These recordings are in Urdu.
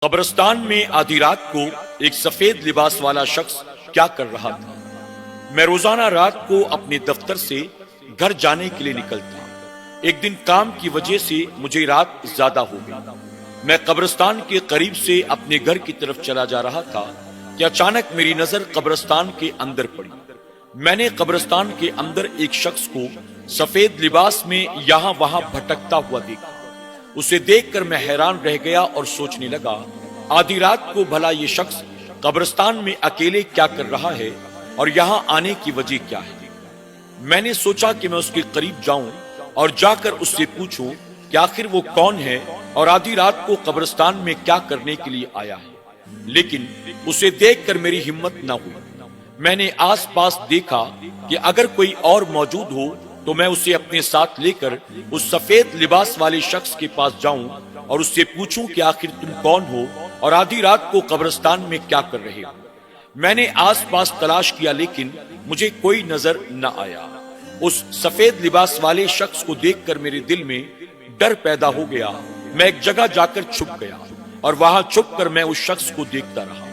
قبرستان میں آدھی رات کو ایک سفید لباس والا شخص کیا کر رہا تھا؟ میں روزانہ رات کو اپنے دفتر سے گھر جانے کے لیے نکلتا۔ ایک دن کام کی وجہ سے مجھے رات زیادہ ہو گئی۔ میں قبرستان کے قریب سے اپنے گھر کی طرف چلا جا رہا تھا کہ اچانک میری نظر قبرستان کے اندر پڑی۔ میں نے قبرستان کے اندر ایک شخص کو سفید لباس میں یہاں وہاں بھٹکتا ہوا دیکھا۔ اسے دیکھ کر میں حیران رہ گیا اور سوچنے لگا، آدھی رات کو بھلا یہ شخص قبرستان میں اکیلے کیا کر رہا ہے اور یہاں آنے کی وجہ کیا ہے؟ میں نے سوچا کہ میں اس کے قریب جاؤں اور جا کر اس سے پوچھوں کہ آخر وہ کون ہے اور آدھی رات کو قبرستان میں کیا کرنے کے لیے آیا ہے، لیکن اسے دیکھ کر میری ہمت نہ ہوئی۔ میں نے آس پاس دیکھا کہ اگر کوئی اور موجود ہو تو میں اسے اپنے ساتھ لے کر اس سفید لباس والے شخص کے پاس جاؤں اور اس سے پوچھوں کہ آخر تم کون ہو اور آدھی رات کو قبرستان میں کیا کر رہے ہو۔ میں نے آس پاس تلاش کیا لیکن مجھے کوئی نظر نہ آیا۔ اس سفید لباس والے شخص کو دیکھ کر میرے دل میں ڈر پیدا ہو گیا۔ میں ایک جگہ جا کر چھپ گیا اور وہاں چھپ کر میں اس شخص کو دیکھتا رہا۔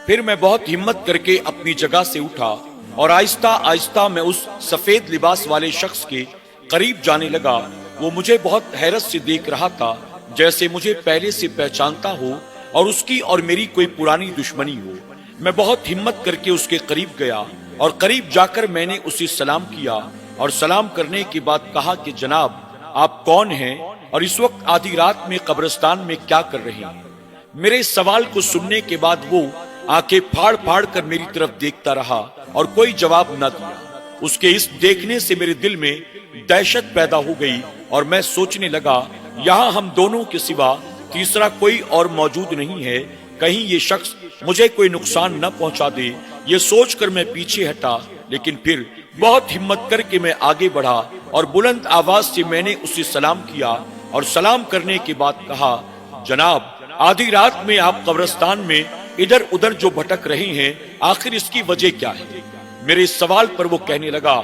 پھر میں بہت ہمت کر کے اپنی جگہ سے اٹھا اور آہستہ آہستہ میں اس سفید لباس والے شخص کے قریب جانے لگا۔ وہ مجھے بہت حیرت سے دیکھ رہا تھا، جیسے مجھے پہلے سے پہچانتا ہو اور اس کی اور میری کوئی پرانی دشمنی ہو۔ میں بہت ہمت کر کے اس کے قریب گیا اور قریب جا کر میں نے اسے سلام کیا اور سلام کرنے کے بعد کہا کہ جناب، آپ کون ہیں اور اس وقت آدھی رات میں قبرستان میں کیا کر رہے ہیں؟ میرے اس سوال کو سننے کے بعد وہ آنکھیں پھاڑ پھاڑ کر میری طرف دیکھتا رہا اور کوئی جواب نہ دیا۔ اس کے اس دیکھنے سے میرے دل میں دہشت پیدا ہو گئی اور میں سوچنے لگا، یہاں ہم دونوں کے سوا تیسرا کوئی اور موجود نہیں ہے، کہیں یہ شخص مجھے کوئی نقصان نہ پہنچا دے۔ یہ سوچ کر میں پیچھے ہٹا، لیکن پھر بہت ہمت کر کے میں آگے بڑھا اور بلند آواز سے میں نے اسے سلام کیا اور سلام کرنے کے بعد کہا، جناب، آدھی رات میں آپ قبرستان میں ادھر ادھر جو بھٹک رہے ہیں، آخر اس کی وجہ کیا ہے؟ میرے اس سوال پر وہ کہنے لگا،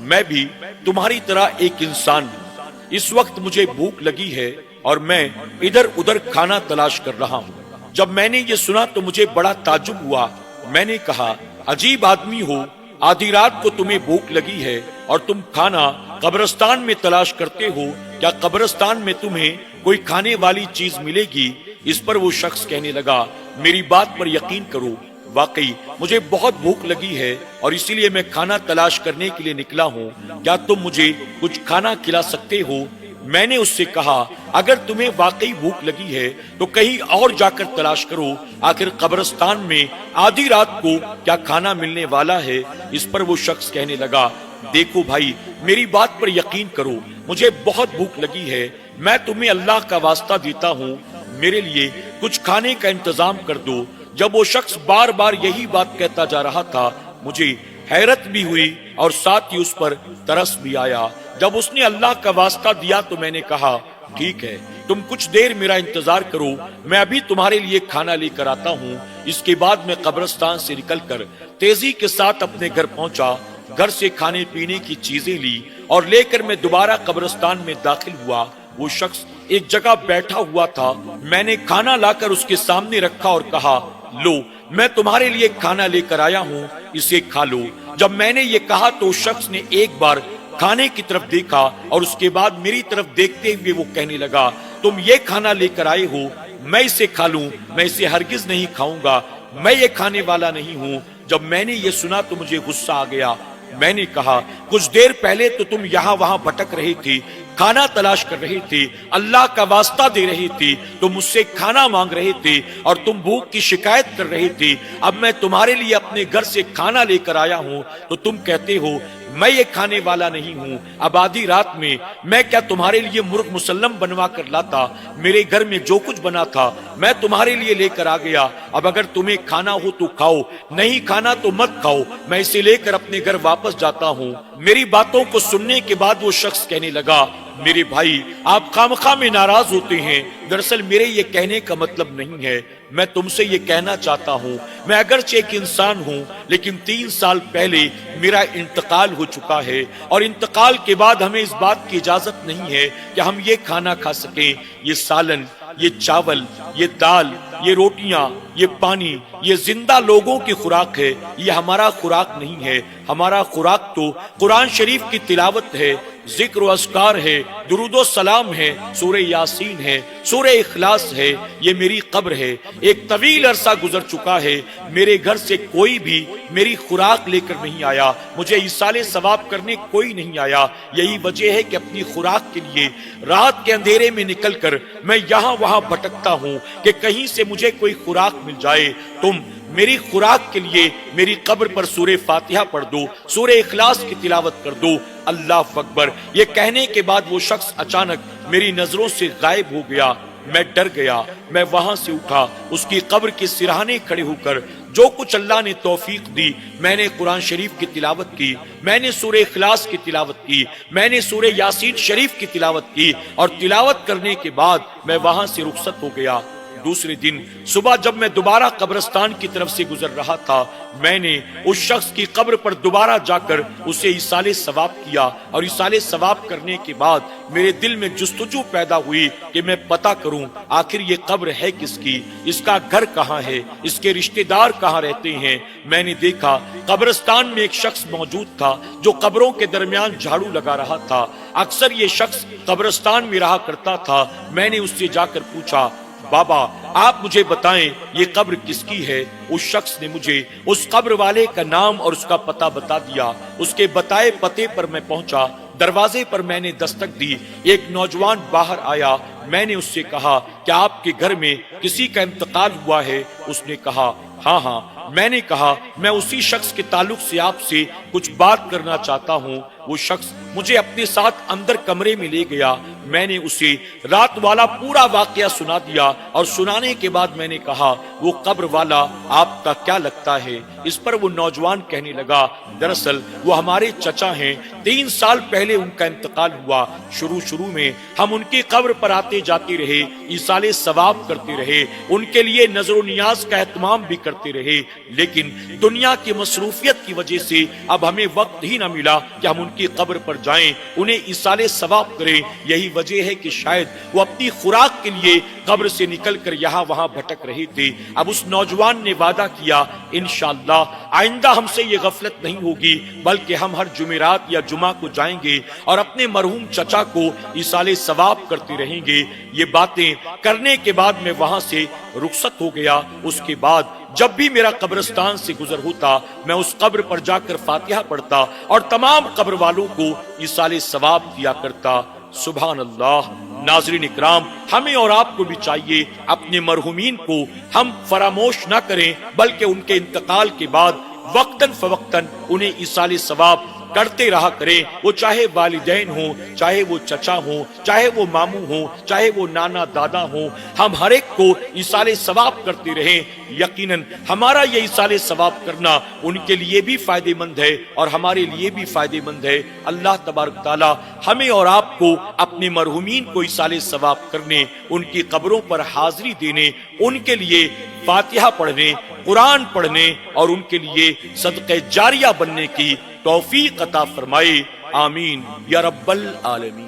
میں بھی تمہاری طرح ایک انسان ہوں۔ اس وقت مجھے بھوک لگی ہے اور میں ادھر ادھر کھانا تلاش کر رہا ہوں۔ جب میں نے یہ سنا تو مجھے بڑا تعجب ہوا۔ میں نے کہا، عجیب آدمی ہو، آدھی رات کو تمہیں بھوک لگی ہے اور تم کھانا قبرستان میں تلاش کرتے ہو، کیا قبرستان میں تمہیں کوئی کھانے والی چیز ملے گی؟ اس پر وہ شخص کہنے لگا، میری بات پر یقین کرو، واقعی مجھے بہت بھوک لگی ہے اور اسی لیے میں کھانا تلاش کرنے کے لیے نکلا ہوں، کیا تم مجھے کچھ کھانا کھلا سکتے ہو؟ میں نے اس سے کہا، اگر تمہیں واقعی بھوک لگی ہے تو کہیں اور جا کر تلاش کرو، آخر قبرستان میں آدھی رات کو کیا کھانا ملنے والا ہے؟ اس پر وہ شخص کہنے لگا، دیکھو بھائی، میری بات پر یقین کرو، مجھے بہت بھوک لگی ہے، میں تمہیں اللہ کا واسطہ دیتا ہوں، میرے لیے کچھ کھانے کا انتظام کر دو۔ جب وہ شخص بار بار یہی بات کہتا جا رہا تھا، مجھے حیرت بھی ہوئی اور ساتھ ہی اس پر ترس بھی آیا۔ جب اس نے اللہ کا واسطہ دیا تو میں نے کہا، ٹھیک ہے، تم کچھ دیر میرا انتظار کرو، میں ابھی تمہارے لیے کھانا لے کر آتا ہوں۔ اس کے بعد میں قبرستان سے نکل کر تیزی کے ساتھ اپنے گھر پہنچا، گھر سے کھانے پینے کی چیزیں لی اور لے کر میں دوبارہ قبرستان میں داخل ہوا۔ وہ شخص ایک جگہ بیٹھا ہوا تھا۔ میں نے کھانا لا کر اس کے سامنے رکھا اور کہا، لو، میں تمہارے لیے کھانا لے کر آیا ہوں، اسے کھا لو۔ جب میں نے یہ کہا تو اس شخص نے ایک بار کھانے کی طرف دیکھا اور اس کے بعد میری طرف دیکھتے ہوئے وہ کہنے لگا، تم یہ کھانا لے کر آئے ہو، میں اسے کھا لوں؟ میں اسے ہرگز نہیں کھاؤں گا، میں یہ کھانے والا نہیں ہوں۔ جب میں نے یہ سنا تو مجھے غصہ آ گیا۔ میں نے کہا، کچھ دیر پہلے تو تم یہاں وہاں بھٹک رہے تھے، کھانا تلاش کر رہے تھے، اللہ کا واسطہ دے رہے تھے، تم مجھ سے کھانا مانگ رہے تھے اور تم بھوک کی شکایت کر رہے تھے۔ اب میں تمہارے لیے اپنے گھر سے کھانا لے کر آیا ہوں تو تم کہتے ہو میں یہ کھانے والا نہیں ہوں۔ اب آدھی رات میں کیا تمہارے لیے مرغ مسلم بنوا کر لاتا؟ میرے گھر میں جو کچھ بنا تھا میں تمہارے لیے لے کر آ گیا۔ اب اگر تمہیں کھانا ہو تو کھاؤ، نہیں کھانا تو مت کھاؤ، میں اسے لے کر اپنے گھر واپس جاتا ہوں۔ میری باتوں کو سننے کے بعد وہ شخص کہنے لگا، میرے بھائی، آپ خامخواہ میں ناراض ہوتے ہیں، دراصل میرے یہ کہنے کا مطلب نہیں ہے۔ میں تم سے یہ کہنا چاہتا ہوں، میں اگرچہ ایک انسان ہوں لیکن 3 سال پہلے میرا انتقال ہو چکا ہے اور انتقال کے بعد ہمیں اس بات کی اجازت نہیں ہے کہ ہم یہ کھانا کھا سکیں۔ یہ سالن یہ چاول، یہ دال، یہ روٹیاں، یہ پانی، یہ زندہ لوگوں کی خوراک ہے، یہ ہمارا خوراک نہیں ہے۔ ہمارا خوراک تو قرآن شریف کی تلاوت ہے، ذکر و اذکار ہے، درود و سلام ہے، سورہ یاسین ہے، سورہ اخلاص ہے۔ یہ میری قبر ہے۔ ایک طویل عرصہ گزر چکا ہے، میرے گھر سے کوئی بھی میری خوراک لے کر نہیں آیا، مجھے ایصال ثواب کرنے کوئی نہیں آیا۔ یہی وجہ ہے کہ اپنی خوراک کے لیے رات کے اندھیرے میں نکل کر میں یہاں وہاں بھٹکتا ہوں کہ کہیں سے مجھے کوئی خوراک مل جائے۔ تم میری خوراک کے لیے میری قبر پر سورہ فاتحہ پڑھ دو، سورہ اخلاص کی تلاوت کر دو۔ اللہ اکبر۔ یہ کہنے کے بعد وہ شخص اچانک میری نظروں سے غائب ہو گیا۔ میں ڈر گیا، میں وہاں سے اٹھا، اس کی قبر کے سرہانے کھڑے ہو کر جو کچھ اللہ نے توفیق دی، میں نے قرآن شریف کی تلاوت کی، میں نے سورہ اخلاص کی تلاوت کی، میں نے سورہ یاسین شریف کی تلاوت کی، اور تلاوت کرنے کے بعد میں وہاں سے رخصت ہو گیا۔ دوسرے دن صبح جب میں دوبارہ قبرستان کی طرف سے گزر رہا تھا، میں نے اس شخص کی قبر پر دوبارہ جا کر اسے ایصال ثواب کیا، اور ایصال ثواب کرنے کے بعد میرے دل میں جستجو پیدا ہوئی کہ میں پتہ کروں آخر یہ قبر ہے کس کی، اس کا گھر کہاں ہے، اس کے رشتہ دار کہاں رہتے ہیں۔ میں نے دیکھا قبرستان میں ایک شخص موجود تھا جو قبروں کے درمیان جھاڑو لگا رہا تھا۔ اکثر یہ شخص قبرستان میں رہا کرتا تھا۔ میں نے اس سے جا کر پوچھا، بابا آپ مجھے بتائیں یہ قبر کس کی ہے؟ اس شخص نے مجھے اس قبر والے کا نام اور اس کا پتہ بتا دیا۔ اس کے بتائے پتے پر میں پہنچا۔ دروازے پر میں نے دستک دی۔ ایک نوجوان باہر آیا۔ میں نے اس سے کہا، کیا آپ کے گھر میں کسی کا انتقال ہوا ہے؟ اس نے کہا، ہاں ہاں۔ میں نے کہا، میں اسی شخص کے تعلق سے آپ سے کچھ بات کرنا چاہتا ہوں۔ وہ شخص مجھے اپنے ساتھ اندر کمرے میں لے گیا۔ میں نے اسے رات والا پورا واقعہ سنا دیا، اور سنانے کے بعد میں نے کہا، وہ قبر والا آپ کا کیا لگتا ہے؟ اس پر وہ نوجوان کہنے لگا، دراصل وہ ہمارے چچا ہیں، 3 سال پہلے ان کا انتقال ہوا۔ شروع میں ہم ان کی قبر پر آتے جاتے رہے، ایصال ثواب کرتے رہے، ان کے لیے نظر و نیاز کا اہتمام بھی کرتے رہے، لیکن دنیا کی مصروفیت کی وجہ سے اب ہمیں وقت ہی نہ ملا کہ ہم ان کی قبر پر جائیں، انہیں ایصال ثواب کریں۔ یہی وجہ ہے کہ شاید وہ اپنی خوراک کے لیے قبر سے نکل کر یہاں وہاں بھٹک رہے تھے۔ اب اس نوجوان نے وعدہ کیا، انشاءاللہ آئندہ ہم سے یہ غفلت نہیں ہوگی، بلکہ ہم ہر جمعرات یا جمعہ کو جائیں گے اور اپنے مرحوم چچا کو ایصال ثواب کرتے رہیں گے۔ یہ باتیں کرنے کے بعد میں وہاں سے رخصت ہو گیا۔ اس کے بعد جب بھی میرا قبرستان سے گزر ہوتا، میں اس قبر پر جا کر فاتحہ پڑھتا اور تمام قبر والوں کو ایصال ثواب دیا کرتا۔ سبحان اللہ۔ ناظرین اکرام، ہمیں اور آپ کو بھی چاہیے اپنے مرحومین کو ہم فراموش نہ کریں، بلکہ ان کے انتقال کے بعد وقتاً فوقتاً انہیں ایصال ثواب کرتے رہا کریں۔ وہ چاہے والدین ہوں، چاہے وہ چچا ہوں، چاہے وہ ماموں ہوں، چاہے وہ نانا دادا ہوں، ہم ہر ایک کو ایصال ثواب کرتے رہیں۔ یقیناً ہمارا یہ ایصال ثواب کرنا ان کے لیے بھی فائدہ مند ہے اور ہمارے لیے بھی فائدہ مند ہے۔ اللہ تبارک تعالی ہمیں اور آپ کو اپنے مرحومین کو ایصال ثواب کرنے، ان کی قبروں پر حاضری دینے، ان کے لیے فاتحہ پڑھنے، قرآن پڑھنے اور ان کے لیے صدقہ جاریہ بننے کی توفیق عطا فرمائے۔ آمین یا رب العالمین۔